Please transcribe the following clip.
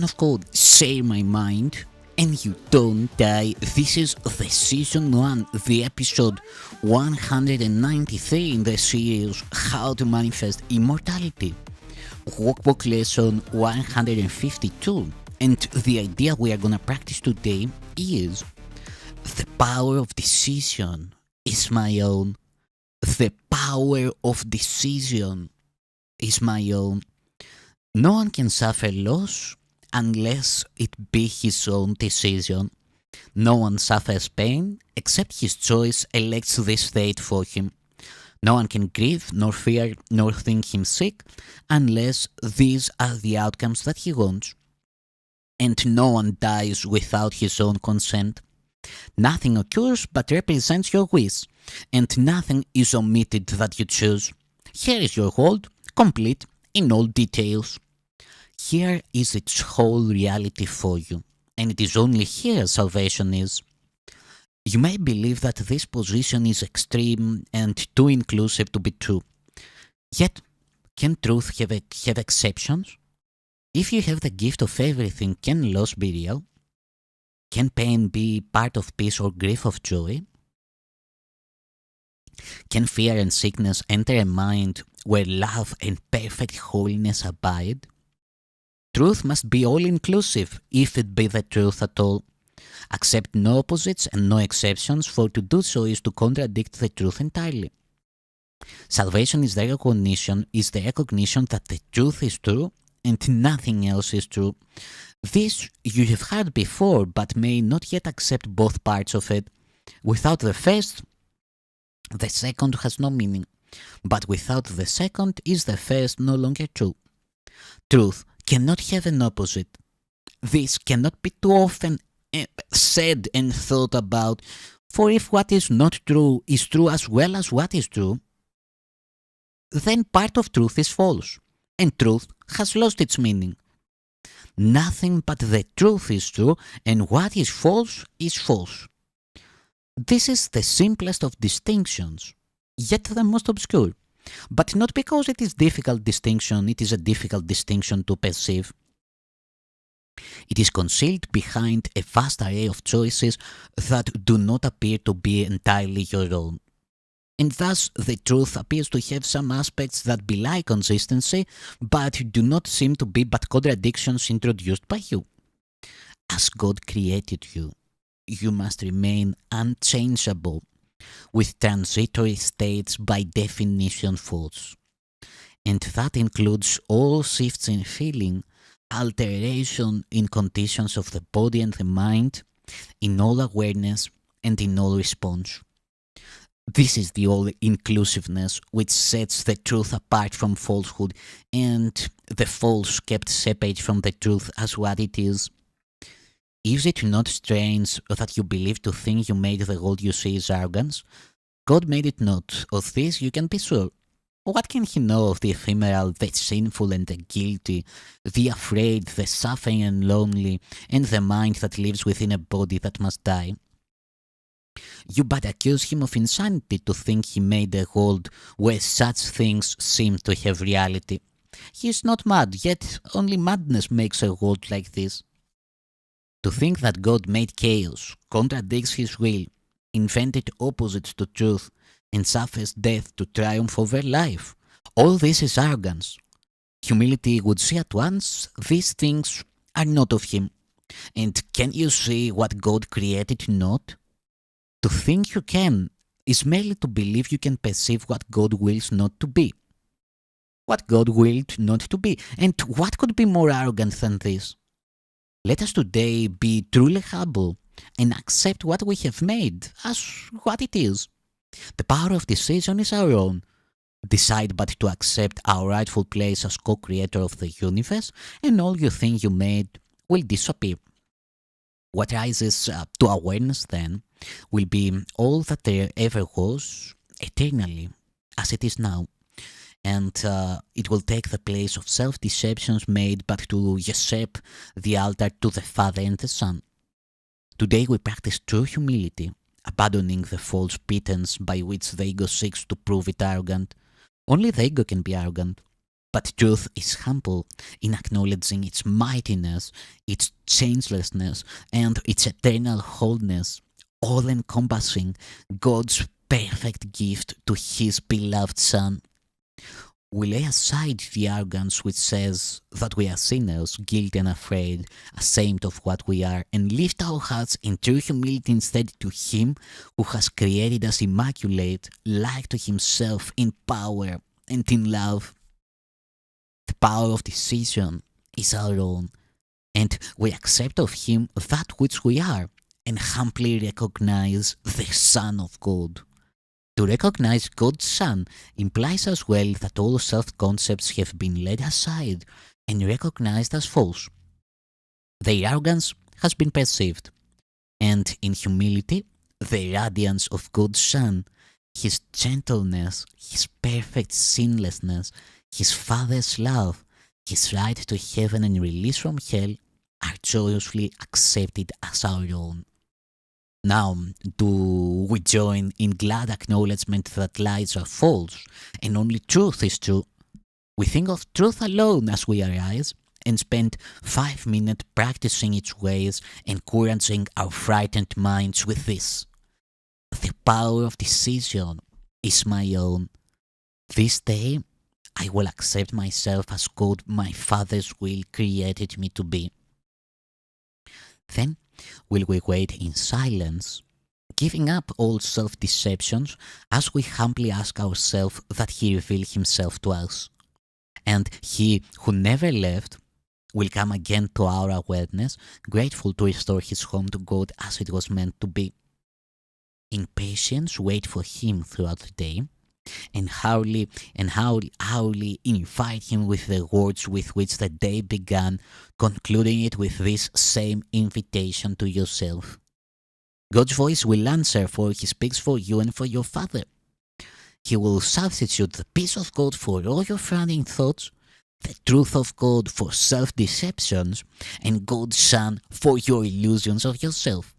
of code Share My Mind and you don't die. This is the season 1, the episode 193 in the series How to Manifest Immortality. Workbook lesson 152, and the idea we are gonna practice today is the power of decision is my own. The power of decision is my own. No one can suffer loss unless it be his own decision. No one suffers pain except his choice elects this fate for him. No one can grieve, nor fear, nor think him sick unless these are the outcomes that he wants. And no one dies without his own consent. Nothing occurs but represents your wish, and nothing is omitted that you choose. Here is your world, complete in all details. Here is its whole reality for you, and it is only here salvation is. You may believe that this position is extreme and too inclusive to be true. Yet, can truth have exceptions? If you have the gift of everything, can loss be real? Can pain be part of peace or grief of joy? Can fear and sickness enter a mind where love and perfect holiness abide? Truth must be all-inclusive, if it be the truth at all. Accept no opposites and no exceptions, for to do so is to contradict the truth entirely. Salvation is the recognition that the truth is true and nothing else is true. This you have heard before, but may not yet accept both parts of it. Without the first, the second has no meaning, but without the second is the first no longer true. Truth cannot have an opposite. This cannot be too often said and thought about, for if what is not true is true as well as what is true, then part of truth is false, and truth has lost its meaning. Nothing but the truth is true, and what is false is false. This is the simplest of distinctions, yet the most obscure. But not because it is a difficult distinction, it is a difficult distinction to perceive. It is concealed behind a vast array of choices that do not appear to be entirely your own. And thus the truth appears to have some aspects that belie consistency, but do not seem to be but contradictions introduced by you. As God created you, you must remain unchangeable, with transitory states by definition false. And that includes all shifts in feeling, alteration in conditions of the body and the mind, in all awareness and in all response. This is the all-inclusiveness which sets the truth apart from falsehood, and the false kept separate from the truth as what it is. Is it not strange that you believe to think you made the world you see is arrogance? God made it not. Of this you can be sure. What can he know of the ephemeral, the sinful and the guilty, the afraid, the suffering and lonely, and the mind that lives within a body that must die? You but accuse him of insanity to think he made a world where such things seem to have reality. He is not mad, yet only madness makes a world like this. To think that God made chaos, contradicts his will, invented opposites to truth, and suffers death to triumph over life, all this is arrogance. Humility would see at once these things are not of him. And can you see what God created not? To think you can is merely to believe you can perceive what God wills not to be. What God willed not to be. And what could be more arrogant than this? Let us today be truly humble and accept what we have made as what it is. The power of decision is our own. Decide but to accept our rightful place as co-creator of the universe, and all you think you made will disappear. What rises to awareness then will be all that there ever was, eternally, as it is now. And it will take the place of self-deceptions made but to usurp the altar to the Father and the Son. Today we practice true humility, abandoning the false pretense by which the ego seeks to prove it arrogant. Only the ego can be arrogant. But truth is humble in acknowledging its mightiness, its changelessness, and its eternal wholeness, all encompassing God's perfect gift to His beloved Son. We lay aside the arrogance which says that we are sinners, guilty and afraid, ashamed of what we are, and lift our hearts in true humility instead to Him who has created us immaculate, like to Himself in power and in love. The power of decision is our own, and we accept of Him that which we are, and humbly recognize the Son of God. To recognize God's Son implies as well that all self-concepts have been laid aside and recognized as false. Their arrogance has been perceived, and in humility, the radiance of God's Son, His gentleness, His perfect sinlessness, His Father's love, His right to heaven and release from hell are joyously accepted as our own. Now, do we join in glad acknowledgement that lies are false and only truth is true? We think of truth alone as we arise and spend 5 minutes practicing its ways, encouraging our frightened minds with this. The power of decision is my own. This day, I will accept myself as God my Father's will created me to be. Then will we wait in silence, giving up all self-deceptions as we humbly ask ourselves that He reveal Himself to us. And He who never left will come again to our awareness, grateful to restore His home to God as it was meant to be. In patience, wait for Him throughout the day, and hourly invite Him with the words with which the day began, concluding it with this same invitation to yourself. God's voice will answer, for He speaks for you and for your Father. He will substitute the peace of God for all your frowning thoughts, the truth of God for self-deceptions, and God's Son for your illusions of yourself.